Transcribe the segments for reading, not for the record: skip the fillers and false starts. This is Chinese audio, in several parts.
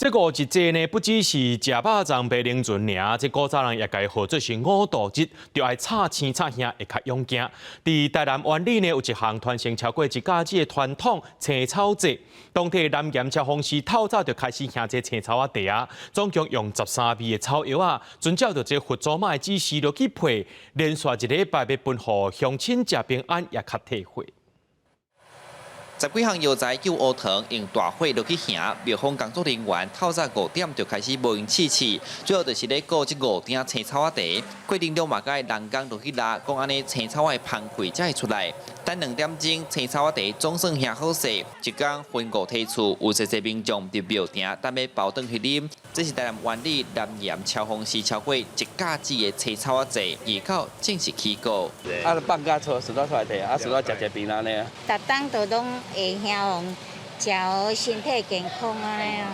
这五一节呢，不只是食肉粽白冷船尔，这古早人也该号做是五毒日，就爱炒青炒兄会较勇敢。伫台南湾里呢，有一项传承超过一家子的传统青草节，当地南岩超风市透早就开始行这青草茶啊，总共用13味的草药啊，遵照着这佛祖妈的指示落去配，连续一礼拜要分予乡亲食平安，也较体会。 十几项药材救乌糖，用大火落去行。庙方工作人员透早5点就开始无闲试试，主要就是咧顾这5鼎青草茶。过程中嘛，甲人工落去拉，讲安尼青草的香气才会出来。等2点钟，青草茶总算行好势，一天分5梯次，有些民众伫庙埕等要包顿去啉。这是台南湾里南岩超风市超过1架子的青草茶，预告正式起锅。啊，放假出来摕啊，出来食平安的。逐当都拢会希望食好，身体健康安尼啊。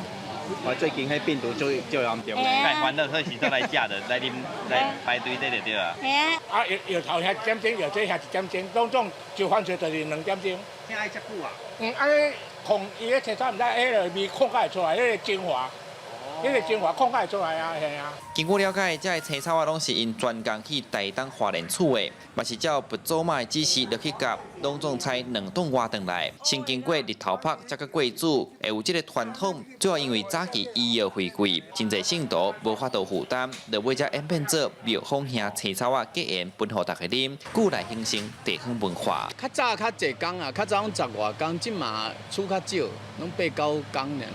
我最近迄病毒最严重，介欢乐特时都来食的，来啉来排队这就对啊。嘿啊。啊，药头遐1点钟，药这遐1点钟，当中就反正就是2点钟。现在遮久啊？安尼控伊个青草毋知迄个味控解出来，迄个精华。 迄个精华控解出来啊，系啊。经过了解，这青草啊，拢是因专工去台东花莲厝的，嘛是照佛祖妈的指示落去夹，拢总采2顿外顿来，先经过日头晒，再个过煮，会有这个传统。主要因为早期医药费贵，真侪信徒无法度负担，就尾才演变做庙方兄青草啊，结缘分予大家啉，故来形成地方文化。较早较济工啊，较早拢10外工，即嘛厝较少，拢8、9工尔。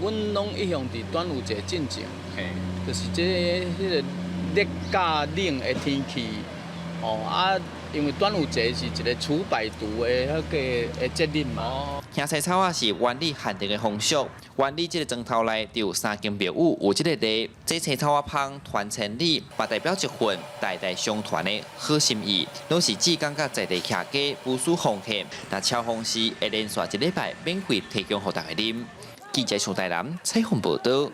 阮拢一向伫端午节进前，嘿，就是迄个热甲冷的天气，哦啊，因为端午节是一个除百毒的节日嘛。行青草啊是原理限定的风俗，原理这个庄头内就有3间庙宇有这个例，这青草啊香传千里，嘛代表一份代代相传的好心意，拢是志工甲在地客家无私奉献，那超风市会连续1礼拜免费提供给大家啉。记者从台南采访报道。